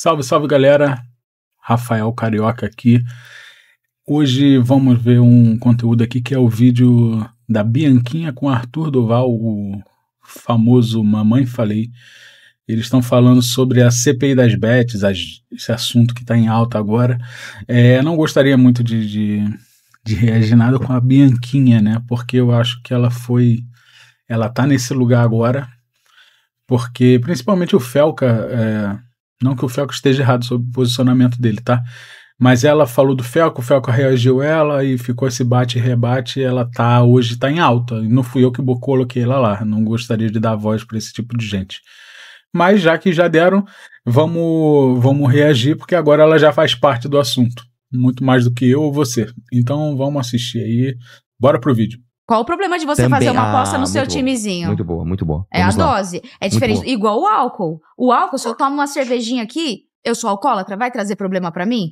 Salve, salve galera, Rafael Carioca aqui. Hoje vamos ver um conteúdo aqui que é o vídeo da Bianquinha com Arthur Duval, o famoso Mamãe Falei. Eles estão falando sobre a CPI das bets, esse assunto que está em alta agora. Não gostaria muito de reagir nada com a Bianquinha, né? Porque eu acho que ela tá nesse lugar agora, porque principalmente o Felca, não que o Felca esteja errado sobre o posicionamento dele, tá? Mas ela falou do Felca, o Felca reagiu ela e ficou esse bate e rebate, ela hoje tá em alta, e não fui eu que coloquei ela lá, não gostaria de dar voz para esse tipo de gente. Mas já que já deram, vamos reagir, porque agora ela já faz parte do assunto, muito mais do que eu ou você. Então vamos assistir aí, bora pro vídeo. Qual o problema de você fazer uma aposta no seu timezinho? Muito boa, muito boa. É a dose. É diferente, igual o álcool. O álcool, se eu tomo uma cervejinha aqui, eu sou alcoólatra, vai trazer problema pra mim?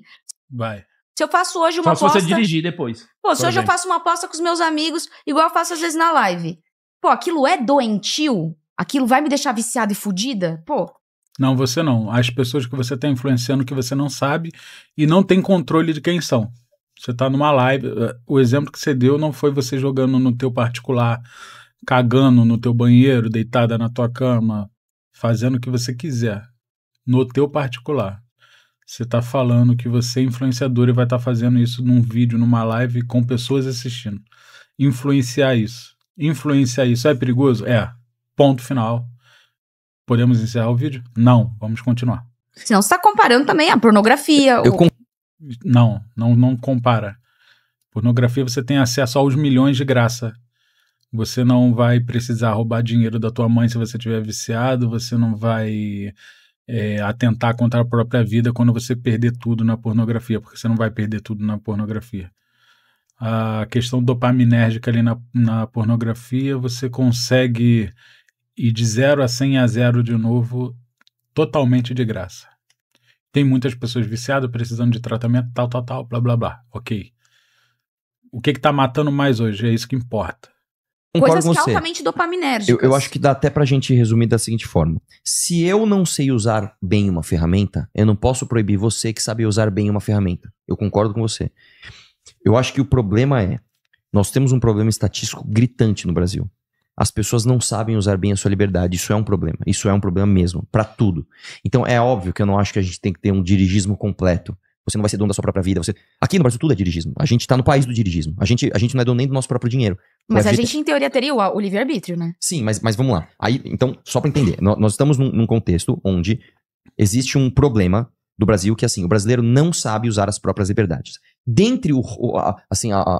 Vai. Se eu faço hoje uma aposta... Só se você dirigir depois. Pô, se hoje eu faço uma aposta com os meus amigos, igual eu faço às vezes na live. Pô, aquilo é doentio? Aquilo vai me deixar viciada e fudida? Pô. Não, você não. As pessoas que você está influenciando que você não sabe e não tem controle de quem são. Você tá numa live, o exemplo que você deu não foi você jogando no teu particular, cagando no teu banheiro, deitada na tua cama, fazendo o que você quiser, no teu particular. Você tá falando que você é influenciador e vai estar fazendo isso num vídeo, numa live, com pessoas assistindo. Influenciar isso é perigoso? É. Ponto final. Podemos encerrar o vídeo? Não. Vamos continuar. Senão você tá comparando também a pornografia. Não compara. Pornografia você tem acesso aos milhões de graça. Você não vai precisar roubar dinheiro da tua mãe se você estiver viciado, você não vai atentar contra a própria vida quando você perder tudo na pornografia, porque você não vai perder tudo na pornografia. A questão dopaminérgica ali na pornografia, você consegue ir de 0 a 100 a 0 de novo, totalmente de graça. Tem muitas pessoas viciadas, precisando de tratamento, tal, blá, blá, blá. Ok. O que tá matando mais hoje? É isso que importa. Coisas que altamente dopaminérgicas. Eu acho que dá até pra gente resumir da seguinte forma. Se eu não sei usar bem uma ferramenta, eu não posso proibir você que sabe usar bem uma ferramenta. Eu concordo com você. Eu acho que o problema nós temos um problema estatístico gritante no Brasil. As pessoas não sabem usar bem a sua liberdade. Isso é um problema. Isso é um problema mesmo, pra tudo. Então é óbvio que eu não acho que a gente tem que ter um dirigismo completo. Você não vai ser dono da sua própria vida. Aqui no Brasil tudo é dirigismo. A gente tá no país do dirigismo. A gente não é dono nem do nosso próprio dinheiro. Mas a gente, em teoria, teria o livre-arbítrio, né? Sim, mas vamos lá. Aí, então, só pra entender. Nós estamos num contexto onde existe um problema do Brasil que, assim, o brasileiro não sabe usar as próprias liberdades. Dentre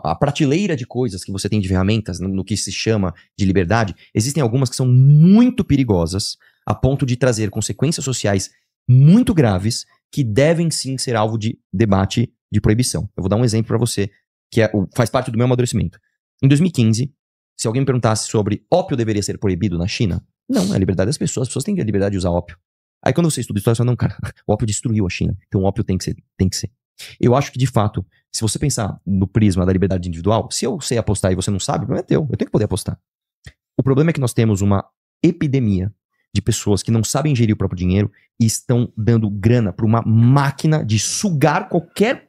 a prateleira de coisas que você tem de ferramentas, no que se chama de liberdade, existem algumas que são muito perigosas, a ponto de trazer consequências sociais muito graves, que devem sim ser alvo de debate de proibição. Eu vou dar um exemplo pra você, que faz parte do meu amadurecimento. Em 2015, se alguém me perguntasse sobre ópio deveria ser proibido na China, não, é a liberdade das pessoas. As pessoas têm a liberdade de usar ópio. Aí quando você estuda história, você fala, não, cara, o ópio destruiu a China, então o ópio tem que ser. Eu acho que, de fato, se você pensar no prisma da liberdade individual, se eu sei apostar e você não sabe, o problema é teu, eu tenho que poder apostar. O problema é que nós temos uma epidemia de pessoas que não sabem gerir o próprio dinheiro e estão dando grana para uma máquina de sugar qualquer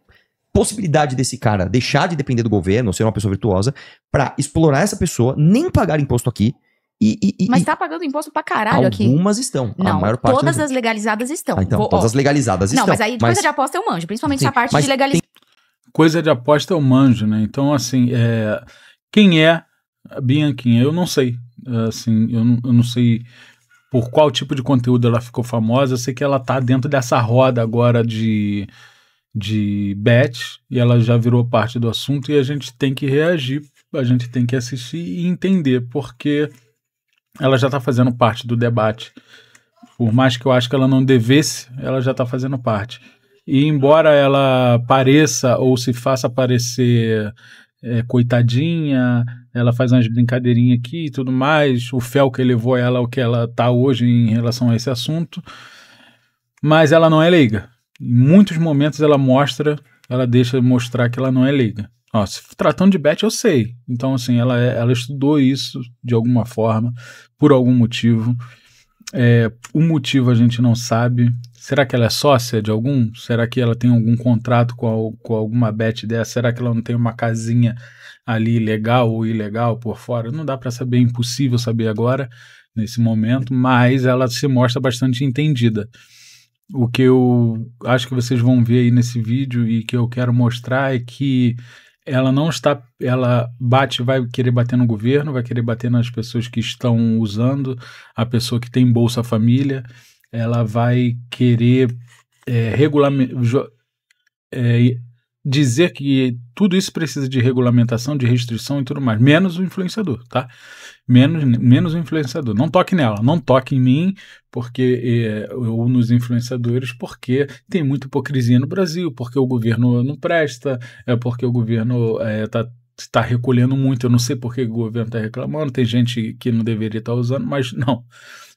possibilidade desse cara deixar de depender do governo, ou ser uma pessoa virtuosa, para explorar essa pessoa, nem pagar imposto aqui. Mas tá pagando imposto pra caralho aqui. Algumas estão. Não, a maior parte todas as legalizadas estão. Então, todas as legalizadas estão. Não, mas aí coisa de aposta eu manjo, principalmente essa parte de legalização. Coisa de aposta eu manjo, né? Então, assim, quem é a Bianquinha? Eu não sei. Assim, eu não sei por qual tipo de conteúdo ela ficou famosa. Eu sei que ela tá dentro dessa roda agora de bet, e ela já virou parte do assunto, e a gente tem que reagir, a gente tem que assistir e entender, porque ela já está fazendo parte do debate. Por mais que eu acho que ela não devesse, ela já está fazendo parte. E embora ela pareça ou se faça parecer coitadinha, ela faz umas brincadeirinhas aqui e tudo mais, o Felca levou ela ao que ela está hoje em relação a esse assunto, mas ela não é leiga. Em muitos momentos ela deixa mostrar que ela não é leiga. Se tratando de bet, eu sei. Então, assim, ela estudou isso de alguma forma, por algum motivo. O motivo a gente não sabe. Será que ela é sócia de algum? Será que ela tem algum contrato com alguma bet dessa? Será que ela não tem uma casinha ali legal ou ilegal por fora? Não dá para saber, é impossível saber agora, nesse momento, mas ela se mostra bastante entendida. O que eu acho que vocês vão ver aí nesse vídeo e que eu quero mostrar é que ela não está, ela vai querer bater no governo, vai querer bater nas pessoas que estão usando, a pessoa que tem Bolsa Família, ela vai querer dizer que tudo isso precisa de regulamentação, de restrição e tudo mais, menos o influenciador, tá? Menos o influenciador. Não toque nela, não toque em mim, porque ou nos influenciadores, porque tem muita hipocrisia no Brasil, porque o governo não presta, porque o governo está recolhendo muito. Eu não sei por que o governo está reclamando, tem gente que não deveria estar usando, mas não.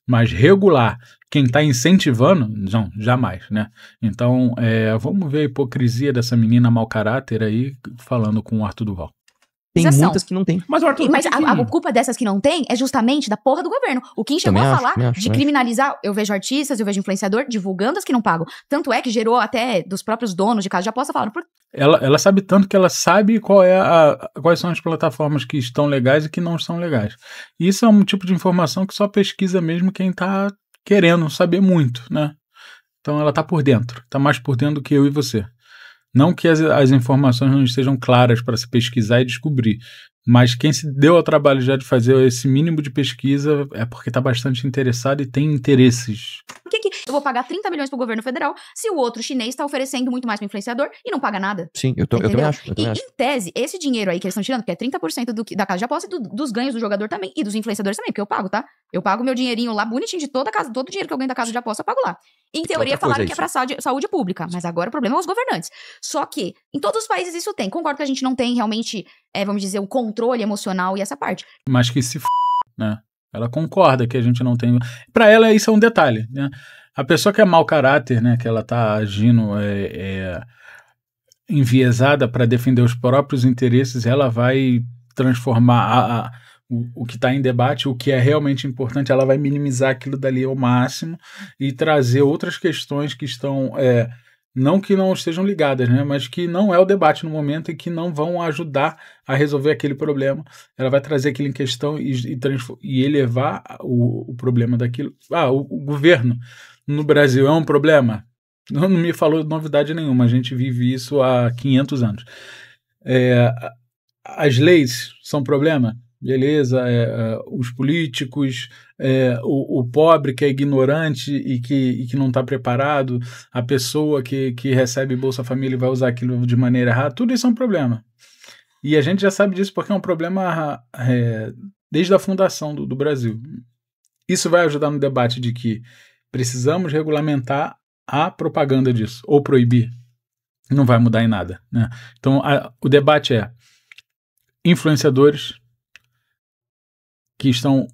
Mas regular, quem está incentivando, não, jamais, né? Então, vamos ver a hipocrisia dessa menina mau caráter aí, falando com o Arthur Duval. Tem muitas que não tem. Mas, Arthur, a culpa dessas que não tem é justamente da porra do governo. O Kim chegou a falar de criminalizar. Eu vejo artistas, eu vejo influenciador divulgando as que não pagam. Tanto é que gerou até dos próprios donos de casa de aposta falando. Ela sabe tanto que ela sabe quais são as plataformas que estão legais e que não estão legais. E isso é um tipo de informação que só pesquisa mesmo quem está querendo saber muito, né? Então ela está por dentro. Está mais por dentro do que eu e você. Não que as informações não estejam claras para se pesquisar e descobrir, mas quem se deu ao trabalho já de fazer esse mínimo de pesquisa é porque está bastante interessado e tem interesses. Por que eu vou pagar 30 milhões para o governo federal se o outro chinês está oferecendo muito mais para o influenciador e não paga nada? Sim, eu também acho. Em tese, esse dinheiro aí que eles estão tirando, que é 30% da casa de aposta e dos ganhos do jogador também, e dos influenciadores também, porque eu pago, tá? Eu pago meu dinheirinho lá bonitinho de toda a casa, todo o dinheiro que eu ganho da casa de aposta eu pago lá. Em teoria, falaram que é pra saúde pública, mas agora o problema é os governantes. Só que, em todos os países isso tem. Concordo que a gente não tem realmente, vamos dizer, o controle emocional e essa parte. Mas que se né? Ela concorda que a gente não tem... Pra ela, isso é um detalhe, né? A pessoa que é mau caráter, né? Que ela tá agindo enviesada para defender os próprios interesses, ela vai transformar o que está em debate, o que é realmente importante, ela vai minimizar aquilo dali ao máximo e trazer outras questões que estão, não que não estejam ligadas, né, mas que não é o debate no momento e que não vão ajudar a resolver aquele problema. Ela vai trazer aquilo em questão e elevar o problema daquilo. O governo no Brasil é um problema? Não me falou novidade nenhuma, a gente vive isso há 500 anos. As leis são problema? Beleza, os políticos, o pobre que é ignorante e que não está preparado, a pessoa que recebe Bolsa Família e vai usar aquilo de maneira errada, tudo isso é um problema. E a gente já sabe disso porque é um problema desde a fundação do Brasil. Isso vai ajudar no debate de que precisamos regulamentar a propaganda disso, ou proibir. Não vai mudar em nada, né? Então, o debate é influenciadores que estão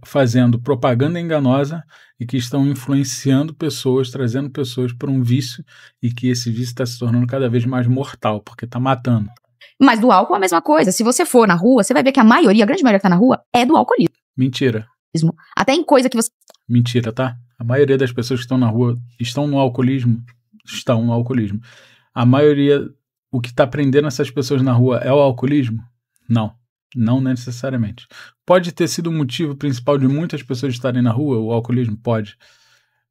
fazendo propaganda enganosa e que estão influenciando pessoas, trazendo pessoas para um vício e que esse vício está se tornando cada vez mais mortal, porque está matando. Mas do álcool é a mesma coisa. Se você for na rua, você vai ver que a grande maioria que está na rua é do alcoolismo. Mentira. Até em coisa que você... Mentira, tá? A maioria das pessoas que estão na rua estão no alcoolismo. A maioria, o que está prendendo essas pessoas na rua é o alcoolismo? Não necessariamente. Pode ter sido o motivo principal de muitas pessoas estarem na rua, o alcoolismo? Pode.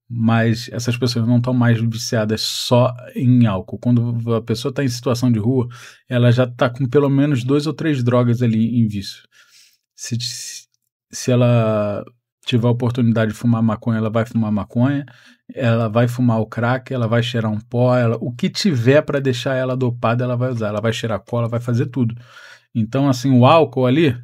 Mas essas pessoas não estão mais viciadas só em álcool. Quando a pessoa está em situação de rua, ela já está com pelo menos 2 ou 3 drogas ali em vício. Se ela tiver a oportunidade de fumar maconha, ela vai fumar maconha, ela vai fumar o crack, ela vai cheirar um pó, o que tiver para deixar ela dopada, ela vai usar. Ela vai cheirar cola, vai fazer tudo. Então, assim, o álcool ali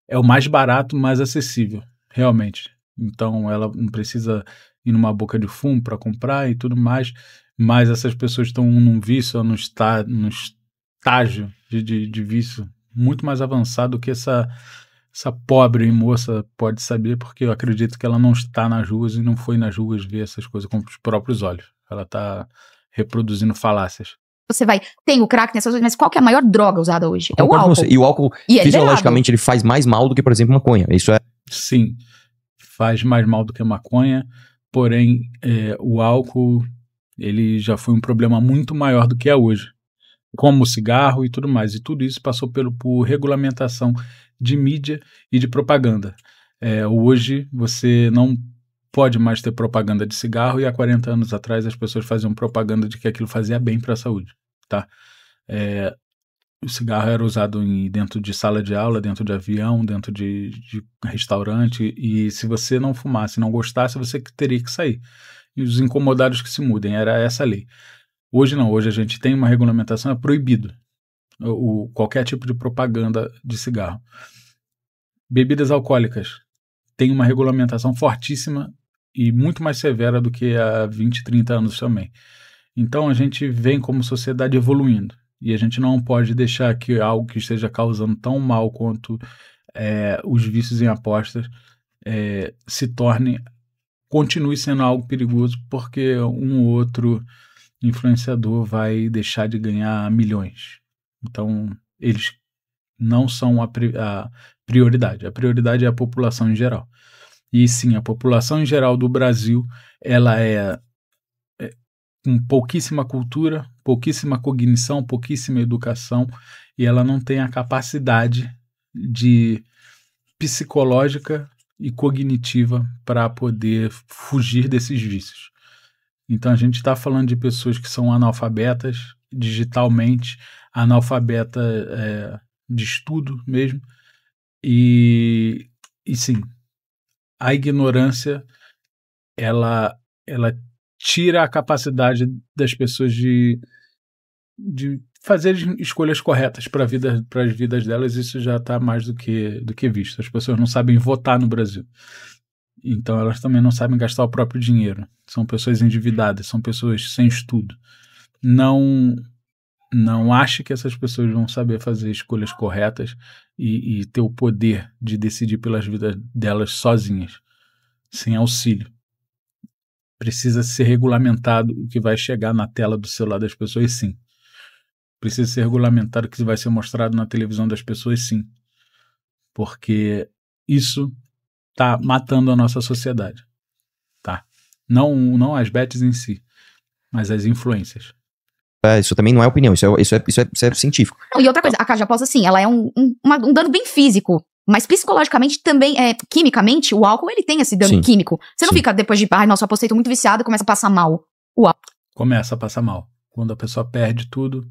é o mais barato, mais acessível, realmente. Então, ela não precisa ir numa boca de fumo para comprar e tudo mais, mas essas pessoas estão num vício, no estágio de vício muito mais avançado do que essa pobre moça pode saber, porque eu acredito que ela não está nas ruas e não foi nas ruas ver essas coisas com os próprios olhos. Ela está reproduzindo falácias. Você tem o crack nessas coisas, mas qual que é a maior droga usada hoje? É o álcool. E o álcool, fisiologicamente, ele faz mais mal do que, por exemplo, maconha. Isso é... Sim, faz mais mal do que a maconha, porém o álcool ele já foi um problema muito maior do que é hoje, como o cigarro e tudo mais, e tudo isso passou por regulamentação de mídia e de propaganda. Hoje você não pode mais ter propaganda de cigarro, e há 40 anos atrás as pessoas faziam propaganda de que aquilo fazia bem para a saúde, tá? O cigarro era usado dentro de sala de aula, dentro de avião, dentro de restaurante, e se você não fumasse, não gostasse, você teria que sair. E os incomodados que se mudem, era essa a lei. Hoje não, hoje a gente tem uma regulamentação, é proibido qualquer tipo de propaganda de cigarro. Bebidas alcoólicas, tem uma regulamentação fortíssima e muito mais severa do que há 20, 30 anos também. Então a gente vem como sociedade evoluindo. E a gente não pode deixar que algo que esteja causando tão mal quanto os vícios em apostas continue sendo algo perigoso, porque um ou outro influenciador vai deixar de ganhar milhões. Então, eles não são a prioridade. A prioridade é a população em geral. E sim, a população em geral do Brasil, ela com pouquíssima cultura, pouquíssima cognição, pouquíssima educação, e ela não tem a capacidade psicológica e cognitiva para poder fugir desses vícios. Então a gente está falando de pessoas que são analfabetas digitalmente, analfabeta de estudo mesmo, e sim, a ignorância ela tira a capacidade das pessoas de fazer escolhas corretas para as vidas delas. Isso já está mais do que visto. As pessoas não sabem votar no Brasil. Então elas também não sabem gastar o próprio dinheiro. São pessoas endividadas, são pessoas sem estudo. Não ache que essas pessoas vão saber fazer escolhas corretas e ter o poder de decidir pelas vidas delas sozinhas, sem auxílio. Precisa ser regulamentado o que vai chegar na tela do celular das pessoas, sim. Precisa ser regulamentado o que vai ser mostrado na televisão das pessoas, sim. Porque isso está matando a nossa sociedade. Tá? Não as bets em si, mas as influências. Isso também não é opinião, isso é científico. E outra coisa, a casa de aposta, sim, ela é um dano bem físico. Mas psicologicamente também, quimicamente, o álcool ele tem esse dano químico. Você não fica depois de, nossa, eu apostei, tô muito viciado, e começa a passar mal. O álcool. Começa a passar mal. Quando a pessoa perde tudo,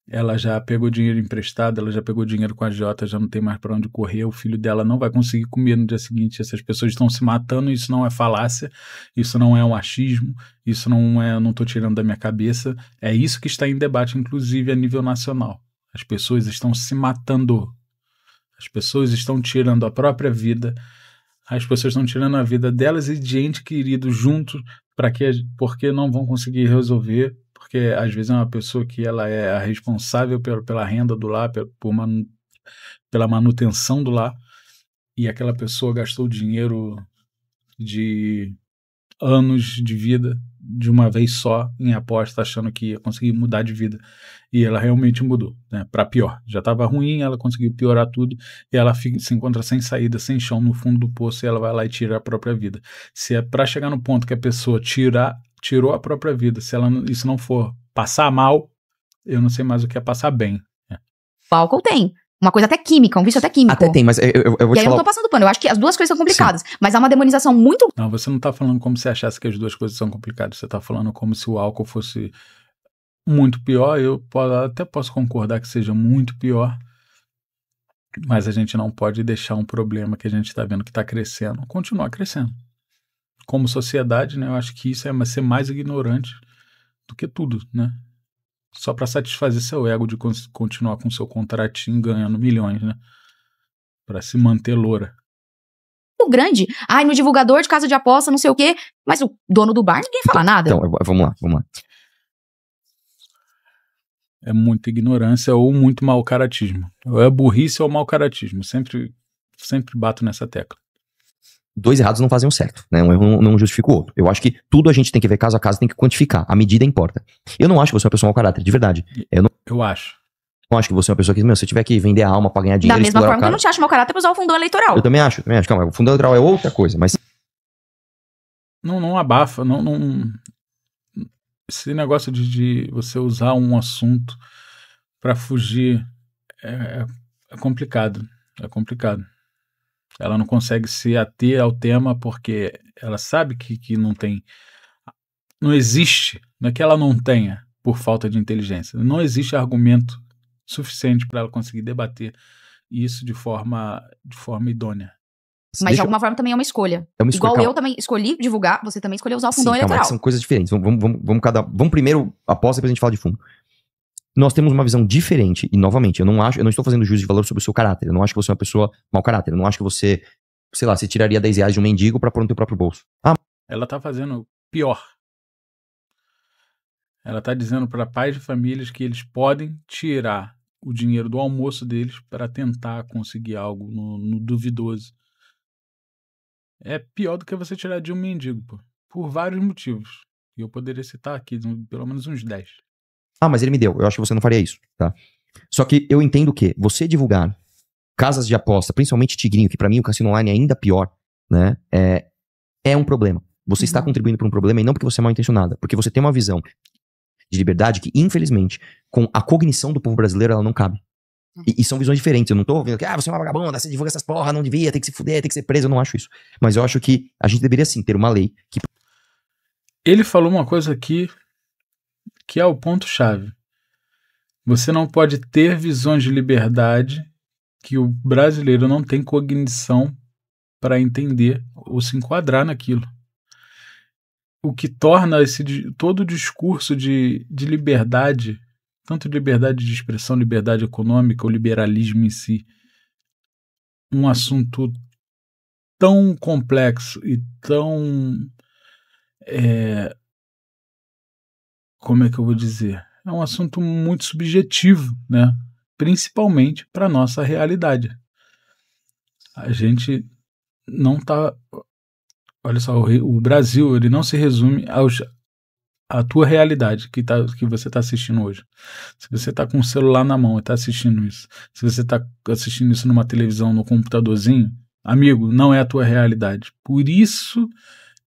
ela já pegou dinheiro emprestado, ela já pegou dinheiro com a agiota, já não tem mais para onde correr, o filho dela não vai conseguir comer no dia seguinte. Essas pessoas estão se matando, isso não é falácia, isso não é um achismo, isso não tô tirando da minha cabeça. É isso que está em debate, inclusive a nível nacional. As pessoas estão se matando. As pessoas estão tirando a própria vida, as pessoas estão tirando a vida delas e de ente querido junto, porque não vão conseguir resolver, porque às vezes é uma pessoa que ela é a responsável pela renda do lar, pela manutenção do lar, e aquela pessoa gastou dinheiro de anos de vida de uma vez só em aposta, achando que ia conseguir mudar de vida, e ela realmente mudou, né, para pior. Já estava ruim, ela conseguiu piorar tudo, e ela se encontra sem saída, sem chão, no fundo do poço, e ela vai lá e tira a própria vida. Se é para chegar no ponto que a pessoa tirou a própria vida, se isso não for passar mal, eu não sei mais o que é passar bem. O álcool tem. Uma coisa até química, um vício até químico. Até tem, mas eu vou te falar... E aí eu não tô passando pano, eu acho que as duas coisas são complicadas. Sim. Mas há uma demonização muito... Não, você não tá falando como se achasse que as duas coisas são complicadas. Você tá falando como se o álcool fosse muito pior. Eu até posso concordar que seja muito pior. Mas a gente não pode deixar um problema que a gente tá vendo que tá crescendo continuar crescendo. Como sociedade, né, eu acho que isso é ser mais ignorante do que tudo, né? Só para satisfazer seu ego de continuar com seu contratinho ganhando milhões, né? Para se manter loura. Muito grande. No divulgador de casa de aposta, não sei o quê. Mas o dono do bar, ninguém fala nada. Então, vamos lá. É muita ignorância ou muito mau caratismo. Ou é burrice ou mau caratismo. Sempre bato nessa tecla. Dois errados não fazem um certo, né? Um erro não justifica o outro. Eu acho que tudo a gente tem que ver caso a caso, tem que quantificar. A medida importa. Eu não acho que você é uma pessoa mau caráter, de verdade. Eu acho. Não acho que você é uma pessoa que, se tiver que vender a alma pra ganhar dinheiro... Da mesma forma que eu não te acho mau caráter pra usar o fundo eleitoral. Eu também acho. Calma, o fundo eleitoral é outra coisa, mas não abafa, esse negócio de você usar um assunto para fugir é complicado, é complicado. Ela não consegue se ater ao tema porque ela sabe que não existe, não é que ela não tenha por falta de inteligência, não existe argumento suficiente para ela conseguir debater isso de forma idônea. Mas de alguma forma também é uma escolha. Igual eu também escolhi divulgar, você também escolheu usar o fundão eleitoral. São coisas diferentes. Vamos primeiro a posse, depois a gente fala de fundo. Nós temos uma visão diferente, e novamente, eu não estou fazendo juízo de valor sobre o seu caráter. Eu não acho que você é uma pessoa mau caráter. Eu não acho que você, sei lá, você tiraria 10 reais de um mendigo pra pôr no teu próprio bolso. Ela tá fazendo pior. Ela tá dizendo para pais de famílias que eles podem tirar o dinheiro do almoço deles para tentar conseguir algo no duvidoso. É pior do que você tirar de um mendigo, pô, por vários motivos. E eu poderia citar aqui pelo menos uns 10. Mas ele me deu. Eu acho que você não faria isso, tá? Só que eu entendo que você divulgar casas de aposta, principalmente Tigrinho, que pra mim o cassino online é ainda pior, né? É um problema. Você está contribuindo para um problema e não porque você é mal intencionada, porque você tem uma visão de liberdade que, infelizmente, com a cognição do povo brasileiro, ela não cabe. E são visões diferentes. Eu não tô ouvindo que você é uma vagabunda, você divulga essas porra, não devia, tem que se fuder, tem que ser preso. Eu não acho isso. Mas eu acho que a gente deveria sim ter uma lei que... Ele falou uma coisa aqui que é o ponto-chave. Você não pode ter visões de liberdade que o brasileiro não tem cognição para entender ou se enquadrar naquilo. O que torna todo o discurso de liberdade, tanto liberdade de expressão, liberdade econômica, o liberalismo em si, um assunto tão complexo e tão... como é que eu vou dizer? É um assunto muito subjetivo, né? Principalmente para a nossa realidade. A gente não está... Olha só, o Brasil ele não se resume à tua realidade que você está assistindo hoje. Se você está com o celular na mão e está assistindo isso, se você está assistindo isso numa televisão, no computadorzinho, amigo, não é a tua realidade. Por isso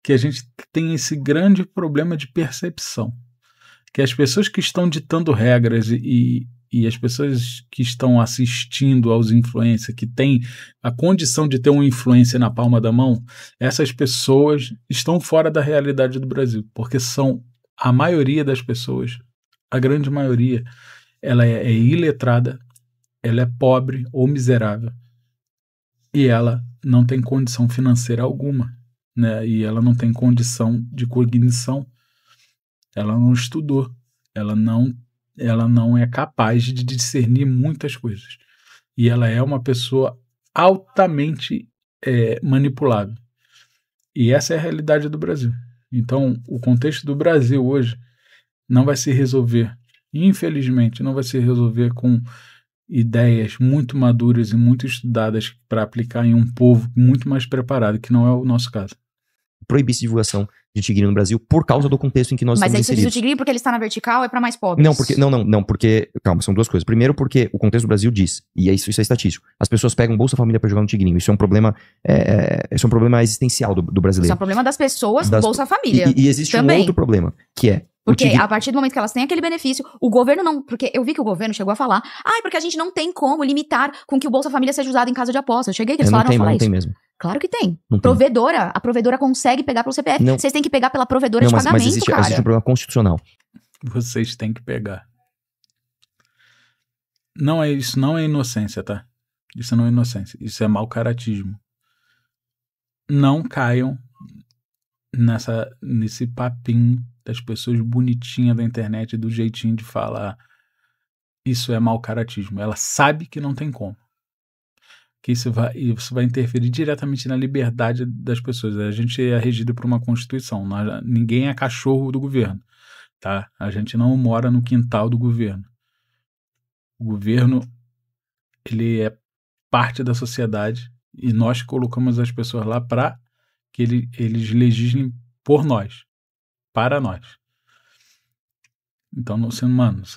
que a gente tem esse grande problema de percepção. Que as pessoas que estão ditando regras e as pessoas que estão assistindo aos influencers, que têm a condição de ter uma influência na palma da mão, essas pessoas estão fora da realidade do Brasil, porque são a maioria das pessoas, a grande maioria, ela é iletrada, ela é pobre ou miserável, e ela não tem condição financeira alguma, né? E ela não tem condição de cognição. Ela não estudou, ela não é capaz de discernir muitas coisas. E ela é uma pessoa altamente manipulável. E essa é a realidade do Brasil. Então, o contexto do Brasil hoje não vai se resolver, infelizmente, não vai se resolver com ideias muito maduras e muito estudadas para aplicar em um povo muito mais preparado, que não é o nosso caso. Proibisse divulgação de tigrinho no Brasil por causa do contexto em que nós estamos inseridos. Mas aí você diz o tigrinho porque ele está na vertical, é para mais pobres. Não, porque... Calma, são duas coisas. Primeiro porque o contexto do Brasil diz, e isso é estatístico, as pessoas pegam Bolsa Família para jogar no tigrinho. Isso é um problema, isso é um problema existencial do brasileiro. Isso é um problema das pessoas do Bolsa Família. E existe também um outro problema, que é... Porque a partir do momento que elas têm aquele benefício, o governo não... Porque eu vi que o governo chegou a falar, porque a gente não tem como limitar com que o Bolsa Família seja usado em casa de aposta. Eu cheguei que eles falaram a falar isso. Não tem mesmo. Claro que tem. A provedora consegue pegar pelo CPF. Vocês têm que pegar pela provedora de pagamento, mas existe um problema constitucional. Vocês têm que pegar. Isso não é inocência, tá? Isso não é inocência. Isso é mau caratismo. Não caiam nesse papinho das pessoas bonitinhas da internet, do jeitinho de falar. Isso é mau caratismo. Ela sabe que não tem como. Que isso vai interferir diretamente na liberdade das pessoas. A gente é regido por uma Constituição. Ninguém é cachorro do governo. Tá? A gente não mora no quintal do governo. O governo ele é parte da sociedade e nós colocamos as pessoas lá para que eles legislem por nós, para nós. Então, você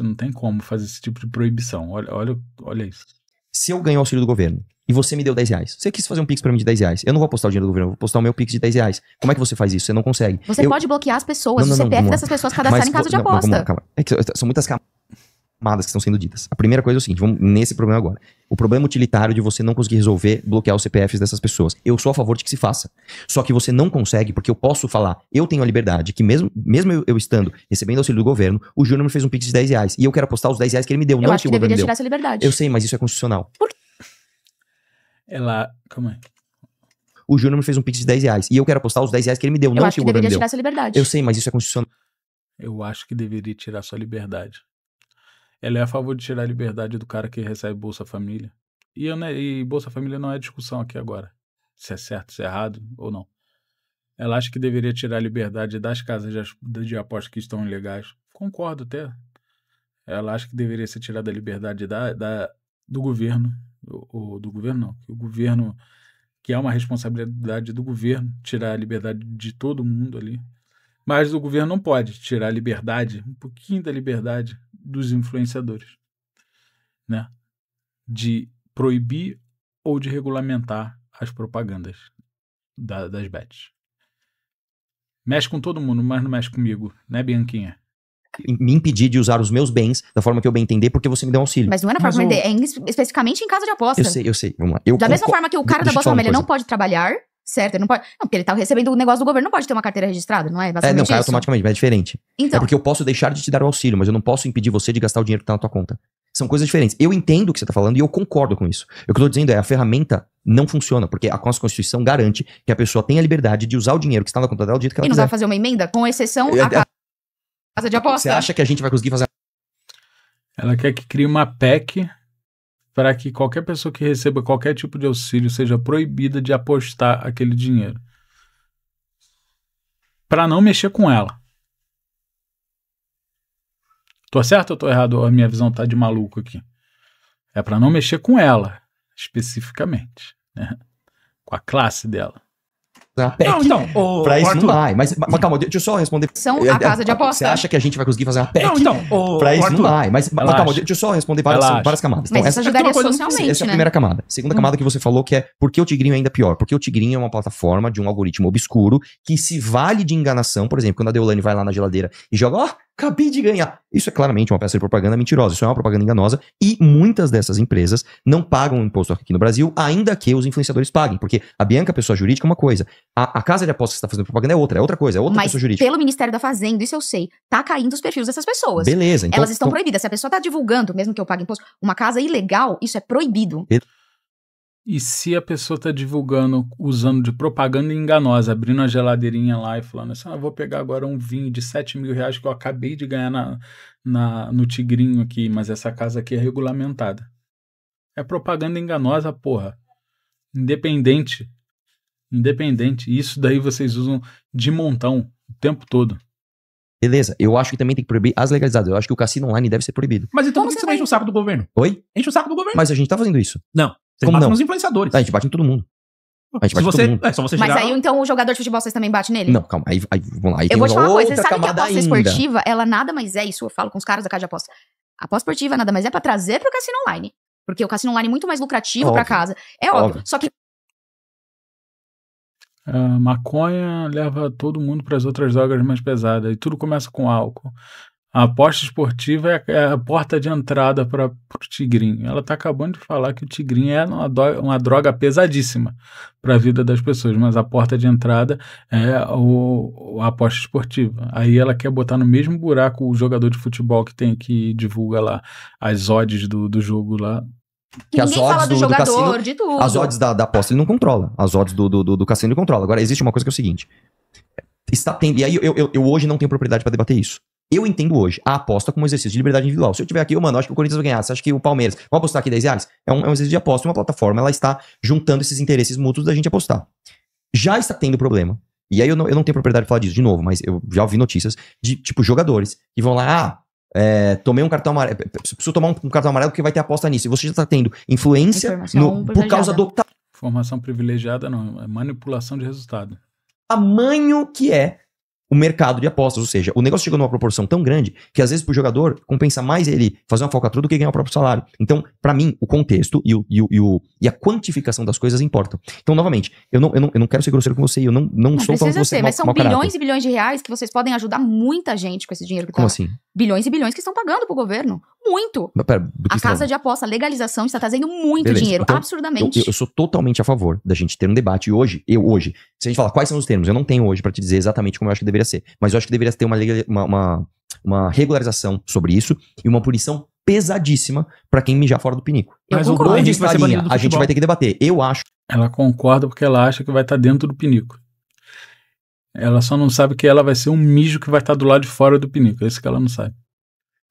não tem como fazer esse tipo de proibição. Olha isso. Se eu ganho auxílio do governo e você me deu 10 reais. Você quis fazer um Pix pra mim de 10 reais. Eu não vou apostar o dinheiro do governo, eu vou apostar o meu Pix de 10 reais. Como é que você faz isso? Você não consegue. Você pode bloquear as pessoas, o CPF dessas pessoas cadastrarem em casa de aposta. Vamos lá, calma. É que são muitas camadas que estão sendo ditas. A primeira coisa é o seguinte, vamos nesse problema agora. O problema utilitário de você não conseguir resolver, bloquear os CPFs dessas pessoas. Eu sou a favor de que se faça. Só que você não consegue, porque eu posso falar, eu tenho a liberdade, que mesmo eu estando recebendo auxílio do governo, o Júnior me fez um Pix de 10 reais. E eu quero apostar os 10 reais que ele me deu, não o que o governo deu. Eu acho que deveria tirar essa liberdade. Eu sei, mas isso é constitucional. Por quê? Calma aí. O Júnior me fez um Pix de 10 reais. E eu quero apostar os 10 reais que ele me deu, não o que o governo deu. Eu acho que deveria tirar essa liberdade. Eu sei, mas isso é constitucional. Eu acho que deveria tirar sua liberdade. Ela é a favor de tirar a liberdade do cara que recebe Bolsa Família. E Bolsa Família não é discussão aqui agora. Se é certo, se é errado ou não. Ela acha que deveria tirar a liberdade das casas de aposta que estão ilegais. Concordo até. Ela acha que deveria ser tirada a liberdade do governo. Ou do governo não. O governo, que é uma responsabilidade do governo, tirar a liberdade de todo mundo ali. Mas o governo não pode tirar a liberdade, um pouquinho da liberdade dos influenciadores, né? De proibir ou de regulamentar as propagandas das bets. Mexe com todo mundo, mas não mexe comigo, né, Bianquinha? Me impedir de usar os meus bens da forma que eu bem entender, porque você me deu auxílio. Mas não é na forma que é especificamente em casa de aposta. Eu sei. Vamos lá. Da mesma forma que o cara da Bolsa Família não pode trabalhar, certo? Ele não pode. Não, porque ele tá recebendo o negócio do governo, não pode ter uma carteira registrada, não é? Não, cai automaticamente, mas é diferente. Então. É porque eu posso deixar de te dar o auxílio, mas eu não posso impedir você de gastar o dinheiro que tá na tua conta. São coisas diferentes. Eu entendo o que você tá falando e eu concordo com isso. O que eu tô dizendo é, a ferramenta não funciona, porque a nossa Constituição garante que a pessoa tenha a liberdade de usar o dinheiro que está na conta dela do jeito que ela quiser. E não vai fazer uma emenda? Com exceção a casa de aposta. Você acha que a gente vai conseguir fazer? Ela quer que crie uma PEC para que qualquer pessoa que receba qualquer tipo de auxílio seja proibida de apostar aquele dinheiro. Para não mexer com ela. Tô certo ou tô errado? A minha visão tá de maluco aqui. É para não mexer com ela, especificamente, né? Com a classe dela. Não, então, pra isso não vai. Mas calma, deixa eu só responder. São a casa de aposta. Você acha que a gente vai conseguir fazer uma PEC? Não, então, pra isso não vai. Mas calma, deixa eu só responder várias camadas. Mas então, isso ajudaria socialmente, essa é a primeira camada. Segunda camada que você falou que é por que o Tigrinho é ainda pior? Porque o Tigrinho é uma plataforma de um algoritmo obscuro que se vale de enganação. Por exemplo, quando a Deolane vai lá na geladeira e joga, acabei de ganhar. Isso é claramente uma peça de propaganda mentirosa. Isso é uma propaganda enganosa. E muitas dessas empresas não pagam imposto aqui no Brasil, ainda que os influenciadores paguem. Porque a Bianca, pessoa jurídica, é uma coisa. A casa de apostas que você está fazendo propaganda é outra coisa. É outra pessoa jurídica. Mas pelo Ministério da Fazenda, isso eu sei, tá caindo os perfis dessas pessoas. Beleza. Então, elas estão proibidas. Se a pessoa tá divulgando, mesmo que eu pague imposto, uma casa ilegal, isso é proibido. E se a pessoa tá divulgando, usando de propaganda enganosa, abrindo a geladeirinha lá e falando assim, vou pegar agora um vinho de 7 mil reais que eu acabei de ganhar no Tigrinho aqui, mas essa casa aqui é regulamentada. É propaganda enganosa, porra. Independente. Isso daí vocês usam de montão o tempo todo. Beleza, eu acho que também tem que proibir as legalizadas. Eu acho que o cassino online deve ser proibido. Mas então por que você não enche o saco do governo? Oi? Enche o saco do governo. Mas a gente tá fazendo isso. Não. Você Como bate não? nos influenciadores. A gente bate em todo mundo. A gente bate em todo mundo. É só você Mas chegar... aí, então, o jogador de futebol, vocês também batem nele? Não, calma. Aí vamos lá. Aí eu vou te falar uma coisa. Você outra sabe que a camada aposta ainda. esportiva, ela nada mais é, isso eu falo com os caras da casa de aposta. A aposta esportiva nada mais é pra trazer pro cassino online. Porque o cassino online é muito mais lucrativo pra casa. É óbvio. Só que A maconha leva todo mundo para as outras drogas mais pesadas. E tudo começa com álcool. A aposta esportiva é a porta de entrada para o Tigrinho. Ela está acabando de falar que o Tigrinho é uma droga pesadíssima para a vida das pessoas, mas a porta de entrada é a aposta esportiva. Aí ela quer botar no mesmo buraco o jogador de futebol que divulga lá as odds do jogo lá. Que as ninguém odds fala do jogador, cassino, de tudo. As odds da aposta ele não controla. As odds do cassino ele controla. Agora, existe uma coisa que é o seguinte. E aí eu hoje não tenho propriedade para debater isso. Eu entendo hoje a aposta como um exercício de liberdade individual. Se eu tiver aqui, mano, acho que o Corinthians vai ganhar. Você acha que o Palmeiras... Vamos apostar aqui 10 reais? É um exercício de aposta. Uma plataforma, ela está juntando esses interesses mútuos da gente apostar. Já está tendo problema. E aí eu não tenho propriedade de falar disso de novo, mas eu já ouvi notícias de, tipo, jogadores que vão lá... tomei um cartão amarelo. Preciso tomar um cartão amarelo porque vai ter aposta nisso. E você já está tendo influência por causa do... Informação privilegiada não, é manipulação de resultado. Tamanho que é o mercado de apostas, ou seja, o negócio chegou numa proporção tão grande que às vezes pro jogador compensa mais ele fazer uma falcatrua do que ganhar o próprio salário. Então, pra mim, o contexto e a quantificação das coisas importam. Então, novamente, eu não quero ser grosseiro com você, eu não sou falando que você mas são bilhões e bilhões de reais que vocês podem ajudar muita gente com esse dinheiro que Como assim? Bilhões e bilhões que estão pagando pro governo. Muito. Mas, pera, do que a casa de aposta, a legalização está trazendo muito Beleza. dinheiro, Então, absurdamente. Eu sou totalmente a favor da gente ter um debate. E hoje, se a gente falar quais são os termos, eu não tenho hoje pra te dizer exatamente como eu acho que deveria ser. Mas eu acho que deveria ter uma regularização sobre isso e uma punição pesadíssima pra quem mijar fora do pinico. Mas eu concordo. Onde está a linha? A gente vai ter que debater. Eu acho. Ela concorda porque ela acha que vai estar dentro do pinico. Ela só não sabe que ela vai ser um mijo que vai estar do lado de fora do pinico. É isso que ela não sabe.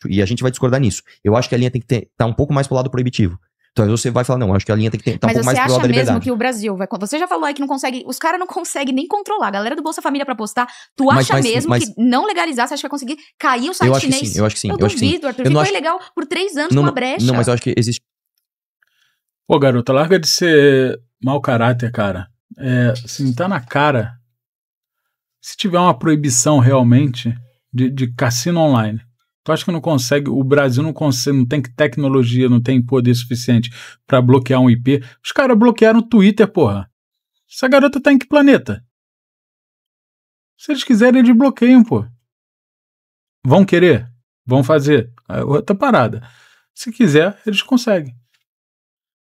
E a gente vai discordar nisso. Eu acho que a linha tem que estar um pouco mais pro lado proibitivo. Então você vai falar, não, acho que a linha tem que estar um pouco mais pro lado da liberdade. Mas você acha mesmo que o Brasil vai... Você já falou aí que não consegue... Os caras não conseguem nem controlar. A galera do Bolsa Família pra postar. Tu acha mesmo que não legalizar, você acha que vai conseguir cair o site chinês? Eu acho que sim. Eu duvido, Arthur. Ficou ilegal por 3 anos com uma brecha. Não, mas eu acho que existe... Pô, garota, larga de ser mau caráter, cara. Assim, tá na cara. Se tiver uma proibição realmente de cassino online, tu acha que não consegue, o Brasil não consegue, não tem tecnologia, não tem poder suficiente pra bloquear um IP? Os caras bloquearam o Twitter, porra. Essa garota tá em que planeta? Se eles quiserem, eles bloqueiam, pô. Vão querer? Vão fazer? Outra parada. Se quiser, eles conseguem.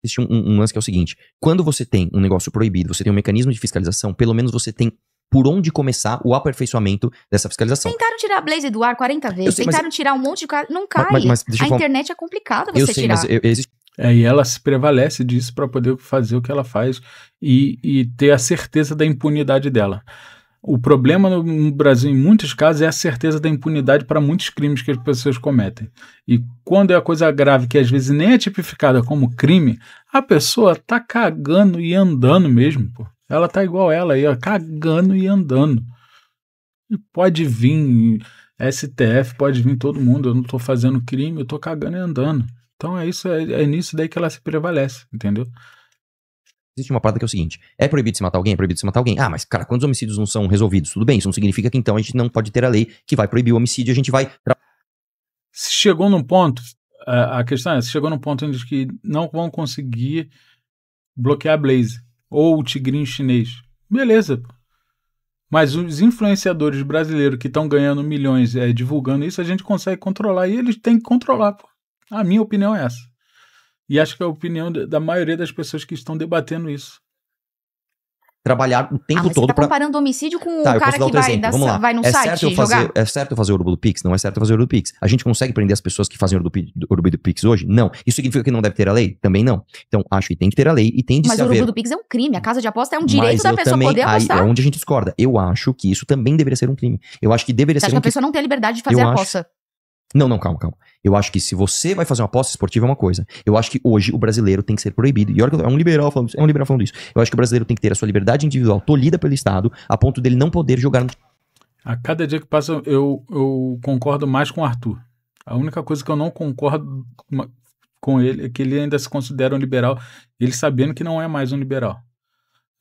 Existe um lance que é o seguinte: quando você tem um negócio proibido, você tem um mecanismo de fiscalização, pelo menos você tem por onde começar o aperfeiçoamento dessa fiscalização. Tentaram tirar a Blaze do ar 40 vezes, tentaram tirar um monte de cara, não cai. Mas a internet é complicada você tirar. E ela se prevalece disso para poder fazer o que ela faz e ter a certeza da impunidade dela. O problema no Brasil, em muitos casos, é a certeza da impunidade para muitos crimes que as pessoas cometem. E quando é a coisa grave, que às vezes nem é tipificada como crime, a pessoa tá cagando e andando mesmo, pô. Ela tá igual ela aí, ó, cagando e andando. E pode vir STF, pode vir todo mundo. Eu não tô fazendo crime, eu tô cagando e andando. Então é isso, é nisso daí que ela se prevalece, entendeu? Existe uma parada que é o seguinte: é proibido se matar alguém? É proibido se matar alguém? Ah, mas cara, quantos homicídios não são resolvidos? Tudo bem, isso não significa que então a gente não pode ter a lei que vai proibir o homicídio, a gente vai... Se chegou num ponto, a questão é, se chegou num ponto onde que não vão conseguir bloquear a Blaze ou o tigrinho chinês, beleza. Mas os influenciadores brasileiros que estão ganhando milhões divulgando isso, a gente consegue controlar e eles têm que controlar, pô. A minha opinião é essa. E acho que é a opinião da maioria das pessoas que estão debatendo isso. Trabalhar o tempo todo pra... comparando homicídio com o cara que vai no site jogar? É certo fazer o Urubu do Pix? Não é certo fazer o Urubu do Pix. A gente consegue prender as pessoas que fazem o Urubu do Pix hoje? Não. Isso significa que não deve ter a lei? Também não. Então, acho que tem que ter a lei e tem de se haver... Mas o Urubu do Pix é um crime. A casa de aposta é um direito da pessoa poder apostar. É onde a gente discorda. Eu acho que isso também deveria ser um crime. Eu acho que deveria ser Você acha que a pessoa não tem a liberdade de fazer a aposta? Não, calma. Eu acho que se você vai fazer uma aposta esportiva é uma coisa. Eu acho que hoje o brasileiro tem que ser proibido. E olha que é um liberal falando isso. Eu acho que o brasileiro tem que ter a sua liberdade individual tolhida pelo Estado, a ponto dele não poder jogar no... A cada dia que passa, eu concordo mais com o Arthur. A única coisa que eu não concordo com ele é que ele ainda se considera um liberal, ele sabendo que não é mais um liberal.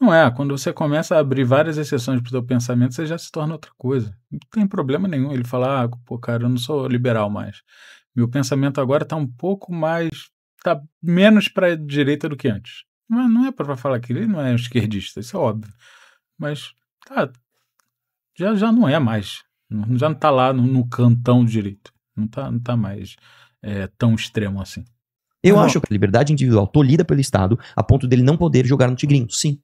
Não é, quando você começa a abrir várias exceções para o seu pensamento, você já se torna outra coisa. Não tem problema nenhum ele falar, pô, cara, eu não sou liberal mais. Meu pensamento agora está um pouco mais, está menos para a direita do que antes. Não é para falar que ele não é esquerdista, isso é óbvio. Mas, tá, já não é mais. Já não está lá no cantão direito. Não tá mais tão extremo assim. Eu acho que a liberdade individual tolhida pelo Estado, a ponto dele não poder jogar no tigrinho, sim.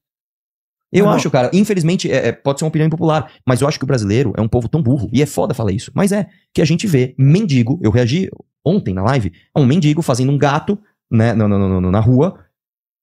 Eu acho, cara, infelizmente, pode ser uma opinião impopular, mas eu acho que o brasileiro é um povo tão burro, e é foda falar isso, mas que a gente vê mendigo, eu reagi ontem na live, a um mendigo fazendo um gato, né, na rua,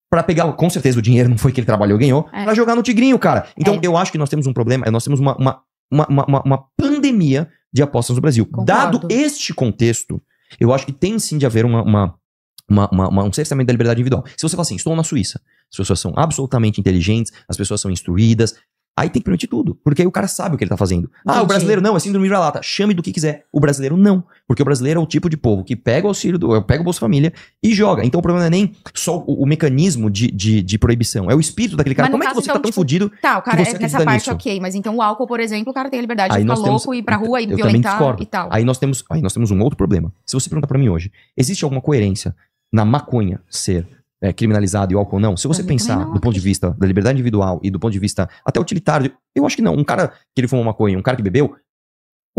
pra pegar, com certeza o dinheiro não foi que ele trabalhou e ganhou, pra jogar no tigrinho, cara. Então eu acho que nós temos um problema, nós temos uma pandemia de apostas no Brasil. Concordo. Dado este contexto, eu acho que tem sim de haver um cerceamento da liberdade individual. Se você fala assim, estou na Suíça, as pessoas são absolutamente inteligentes, as pessoas são instruídas, Aí tem que permitir tudo, porque aí o cara sabe o que ele tá fazendo. Ah, Entendi. o brasileiro não, é síndrome de vira-lata. Chame do que quiser. O brasileiro não, porque o brasileiro é o tipo de povo que pega o auxílio, pega o Bolsa Família e joga. Então o problema não é nem só o mecanismo de proibição, é o espírito daquele cara. Mas no Como é que caso, você então, tá tão tipo, fudido tá, o cara que você nessa acredita parte nisso? ok, mas então o álcool, por exemplo, o cara tem a liberdade de Aí ficar nós temos- louco, ir pra rua e Eu também violentar discordo. e tal. Aí nós temos um outro problema. Se você perguntar pra mim hoje, existe alguma coerência na maconha ser criminalizado e o álcool não? Se você Pra mim pensar também não, do ponto de vista da liberdade individual e do ponto de vista até utilitário, eu acho que não. Um cara que ele fumou maconha, um cara que bebeu,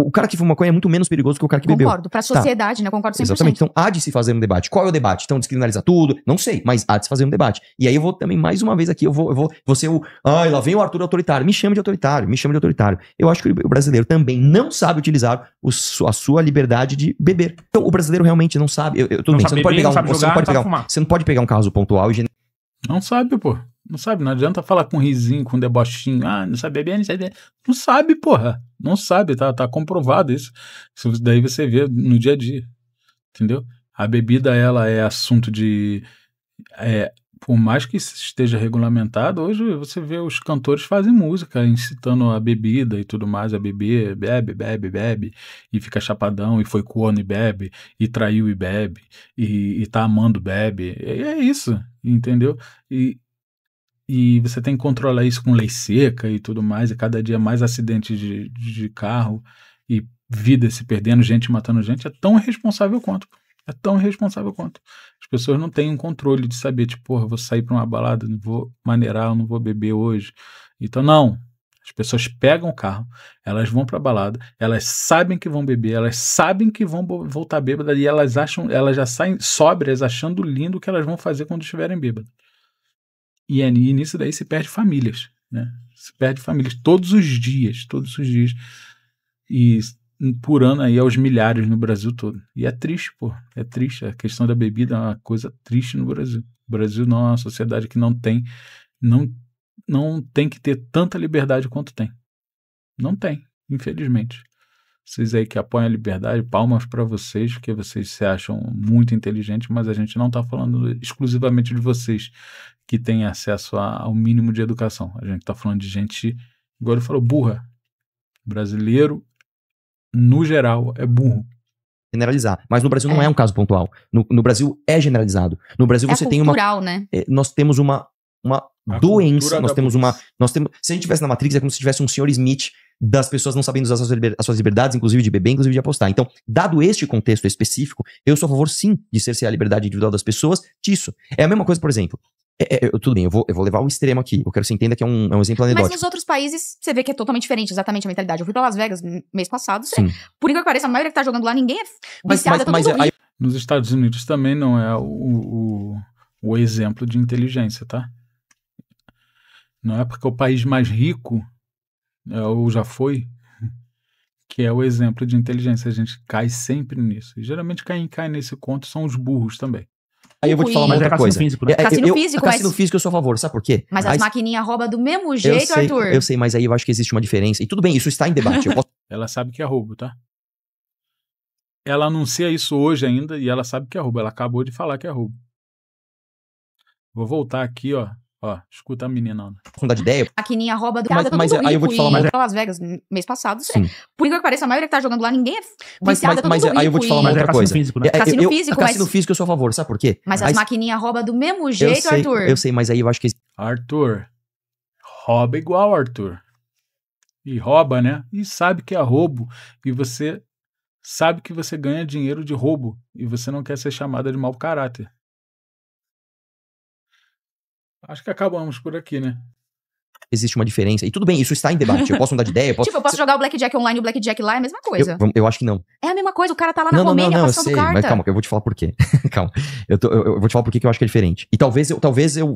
o cara que fuma maconha é muito menos perigoso que o cara que bebeu. Concordo, pra sociedade, né? Concordo 100%. Exatamente. Então há de se fazer um debate. Qual é o debate? Então descriminalizar tudo? Não sei, mas há de se fazer um debate. E aí eu vou também, mais uma vez aqui, eu vou ser o... Ai, lá vem o Arthur autoritário. Me chame de autoritário, me chame de autoritário. Eu acho que o brasileiro também não sabe utilizar a sua liberdade de beber. Então o brasileiro realmente não sabe. Tudo bem, você não pode pegar você não pode pegar um caso pontual e Não sabe, pô. Não sabe, não adianta falar com risinho, com debochinho. Ah, não sabe beber, não sabe beber. Não sabe, porra. Não sabe, tá comprovado isso. Daí você vê no dia a dia. Entendeu? A bebida, ela é assunto de... por mais que esteja regulamentado, hoje você vê os cantores fazem música incitando a bebida e tudo mais, a beber, bebe, e fica chapadão, e foi corno e bebe, e traiu e bebe, e tá amando bebe. É isso, entendeu? E você tem que controlar isso com lei seca e tudo mais, e cada dia mais acidentes de carro, e vida se perdendo, gente matando gente, é tão irresponsável quanto. É tão irresponsável quanto. As pessoas não têm um controle de saber, tipo, porra, vou sair pra uma balada, não vou maneirar, não vou beber hoje. Então, não. As pessoas pegam o carro, elas vão pra balada, elas sabem que vão beber, elas sabem que vão voltar bêbadas, e elas já saem sóbrias achando lindo o que elas vão fazer quando estiverem bêbadas. E nisso daí se perde famílias, né? Se perde famílias todos os dias. E por ano aí aos milhares no Brasil todo. E é triste, pô. É triste. A questão da bebida é uma coisa triste no Brasil. O Brasil não é uma sociedade que não tem que ter tanta liberdade quanto tem. Não tem, infelizmente. Vocês aí que apoiam a liberdade, palmas para vocês, porque vocês se acham muito inteligentes, mas a gente não está falando exclusivamente de vocês que têm acesso ao mínimo de educação. A gente está falando de gente, igual ele falou, burra. Brasileiro, no geral, é burro. Generalizar. Mas no Brasil não é um caso pontual. No Brasil é generalizado. No Brasil você tem cultural, né? Nós temos uma doença, se a gente tivesse na Matrix, é como se tivesse um senhor Smith das pessoas não sabendo usar as suas liberdades, inclusive de beber, inclusive de apostar. Então, dado este contexto específico, eu sou a favor, sim, de cercear a liberdade individual das pessoas disso. É a mesma coisa, por exemplo, tudo bem, eu vou levar um extremo aqui, eu quero que você entenda que é um exemplo anedótico. Mas nos outros países, você vê que é totalmente diferente, exatamente a mentalidade. Eu fui pra Las Vegas mês passado, por incrível que pareça, a maioria que tá jogando lá, ninguém é viciado, todo mundo rico. Nos Estados Unidos também não é o exemplo de inteligência, tá? Não é porque o país mais rico, ou já foi, que é o exemplo de inteligência. A gente cai sempre nisso. E geralmente quem cai nesse conto são os burros também. Aí eu vou te falar uma outra coisa. Físico, né? Cassino físico eu sou a favor, sabe por quê? Mas as maquininhas roubam do mesmo jeito, Arthur. Eu sei, mas aí eu acho que existe uma diferença. E tudo bem, isso está em debate. Ela sabe que é roubo, tá? Ela anuncia isso hoje ainda e ela sabe que é roubo. Ela acabou de falar que é roubo. Vou voltar aqui, ó. Ó, escuta a menina. Não dá de ideia. Maquininha rouba do mas aí eu vou te falar mais. Pra Las Vegas mês passado, por incrível que pareça, a maioria que tá jogando lá, ninguém é viciado, mas aí eu vou te falar uma outra coisa. Cassino físico eu sou a favor, sabe por quê? Mas as maquininhas roubam do mesmo jeito, Arthur. Eu sei, mas aí eu acho que... Arthur, rouba igual, Arthur. E rouba, né? E sabe que é roubo. E você sabe que você ganha dinheiro de roubo. E você não quer ser chamada de mau caráter. Acho que acabamos por aqui, né? Existe uma diferença. E tudo bem, isso está em debate. Eu posso mudar de ideia. Eu posso jogar o Blackjack online e o Blackjack lá, é a mesma coisa. Eu acho que não. É a mesma coisa, o cara tá lá na Romênia passando carta. Mas calma, que eu vou te falar por quê. Calma. Eu vou te falar por que eu acho que é diferente. E talvez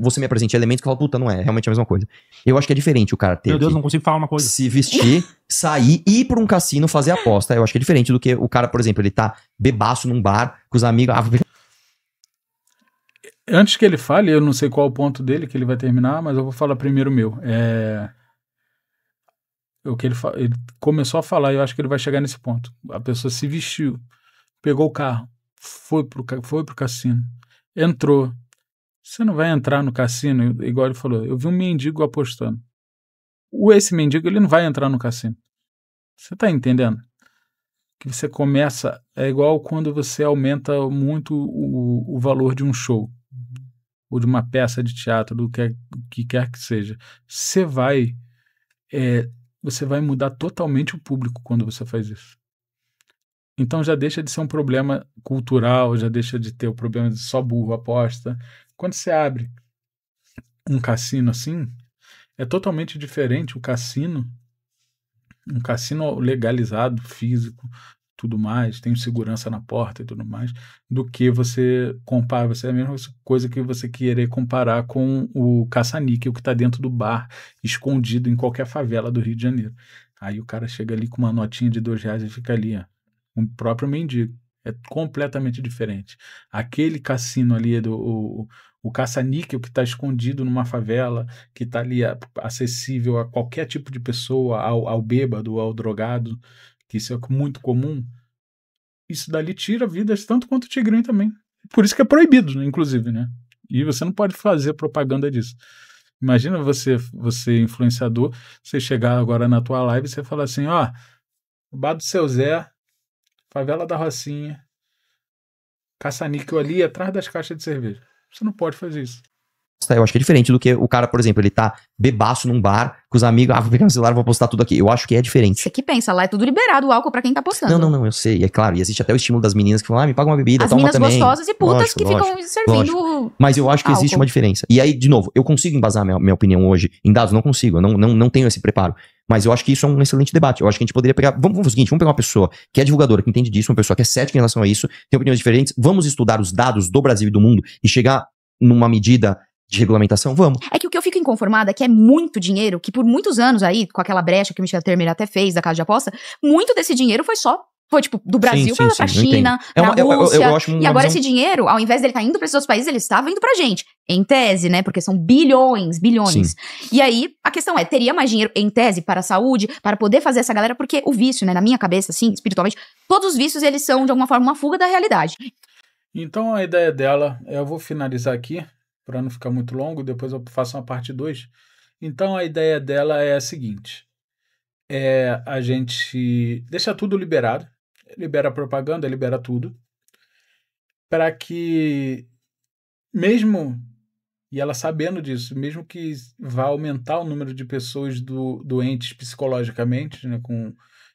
você me apresente elementos que eu falo, puta, não é realmente a mesma coisa. Eu acho que é diferente o cara ter. Meu Deus, não consigo falar uma coisa. Se vestir, sair, ir pra um cassino, fazer aposta. Eu acho que é diferente do que o cara, por exemplo, ele tá bebaço num bar com os amigos. Antes que ele fale, eu não sei qual o ponto dele que ele vai terminar, mas eu vou falar primeiro o meu. O que ele começou a falar, eu acho que ele vai chegar nesse ponto. A pessoa se vestiu, pegou o carro, foi pro cassino, entrou. Você não vai entrar no cassino, igual ele falou. Eu vi um mendigo apostando. esse mendigo ele não vai entrar no cassino. Você tá entendendo? Que você começa, é igual quando você aumenta muito o valor de um show, ou de uma peça de teatro, do que quer que seja. Você vai mudar totalmente o público quando você faz isso. Então já deixa de ser um problema cultural, já deixa de ter o problema de só burro aposta. Quando você abre um cassino assim, é totalmente diferente um cassino legalizado, físico, tudo mais, tem segurança na porta e tudo mais, do que você compara, você é a mesma coisa que você querer comparar com o caça-níquel que está dentro do bar, escondido em qualquer favela do Rio de Janeiro. Aí o cara chega ali com uma notinha de R$2 e fica ali, ó, o próprio mendigo. É completamente diferente. Aquele cassino ali, o caça-níquel que está escondido numa favela, que está ali acessível a qualquer tipo de pessoa, ao bêbado, ao drogado, que isso é muito comum, isso dali tira vidas tanto quanto o tigrinho também. Por isso que é proibido, né, inclusive, né? E você não pode fazer propaganda disso. Imagina você influenciador, você chegar agora na tua live e você falar assim, ó, o bar do Seu Zé, favela da Rocinha, caça-níquel ali atrás das caixas de cerveja. Você não pode fazer isso. Eu acho que é diferente do que o cara, por exemplo, ele tá bebaço num bar com os amigos, vou pegar o celular, vou postar tudo aqui. Eu acho que é diferente. Você que pensa, lá é tudo liberado, o álcool pra quem tá postando. Não, eu sei. É claro, e existe até o estímulo das meninas que falam, me paga uma bebida, as toma minas também. Gostosas e putas lógico, que ficam servindo. Mas eu acho que existe álcool. uma diferença. E aí, de novo, eu consigo embasar minha opinião hoje em dados? Não consigo, eu não tenho esse preparo. Mas eu acho que isso é um excelente debate. Eu acho que a gente poderia pegar. Vamos fazer o seguinte: vamos pegar uma pessoa que é divulgadora, que entende disso, uma pessoa que é cética em relação a isso, tem opiniões diferentes. Vamos estudar os dados do Brasil e do mundo e chegar numa medida de regulamentação? Vamos. É que o que eu fico inconformada é que é muito dinheiro, que por muitos anos aí, com aquela brecha que o Michel Temer até fez da casa de aposta, muito desse dinheiro foi tipo, do Brasil pra China, pra Rússia. Eu acho e agora esse dinheiro, ao invés dele estar indo pra esses outros países, ele estava indo pra gente. Em tese, né? Porque são bilhões. Sim. E aí, a questão é, teria mais dinheiro em tese para a saúde, para poder fazer essa galera, porque o vício, né? Na minha cabeça, assim, espiritualmente, todos os vícios, eles são, de alguma forma, uma fuga da realidade. Então, a ideia dela, eu vou finalizar aqui, para não ficar muito longo, depois eu faço uma parte 2. Então, a ideia dela é a seguinte, a gente deixa tudo liberado, libera a propaganda, libera tudo, para que, mesmo, e ela sabendo disso, mesmo que vá aumentar o número de pessoas doentes psicologicamente, né,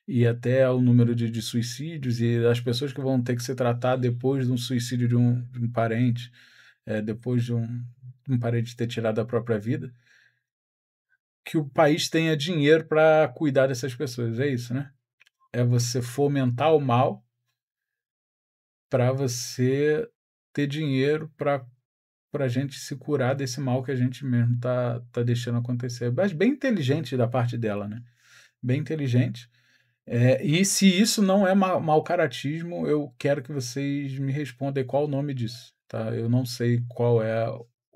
e até o número de suicídios, e as pessoas que vão ter que ser tratadas depois de um suicídio de um parente, depois de um parente ter tirado a própria vida, que o país tenha dinheiro para cuidar dessas pessoas. É isso, né? É você fomentar o mal para você ter dinheiro para a gente se curar desse mal que a gente mesmo tá deixando acontecer. Mas bem inteligente da parte dela, né? Bem inteligente. E se isso não é mau caratismo, eu quero que vocês me respondam qual o nome disso. Tá? Eu não sei qual é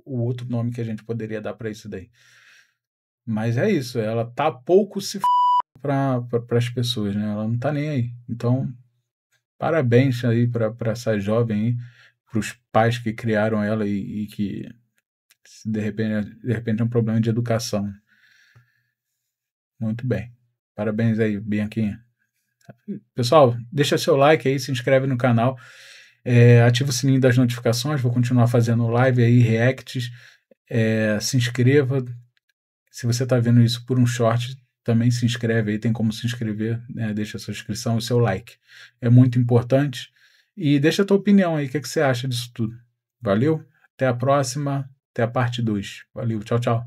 o outro nome que a gente poderia dar para isso daí. Mas é isso, ela tá pouco se para as pessoas, né? Ela não tá nem aí. Então, parabéns aí para essa jovem aí, para os pais que criaram ela e que de repente é um problema de educação. Muito bem. Parabéns aí, Bianquinha. Pessoal, deixa seu like aí, se inscreve no canal. Ativa o sininho das notificações, vou continuar fazendo live aí, reacts, se inscreva, se você está vendo isso por um short, também se inscreve aí, tem como se inscrever, né? Deixa a sua inscrição e o seu like, é muito importante, e deixa a tua opinião aí, o que você acha disso tudo. Valeu, até a próxima, até a parte 2, valeu, tchau, tchau.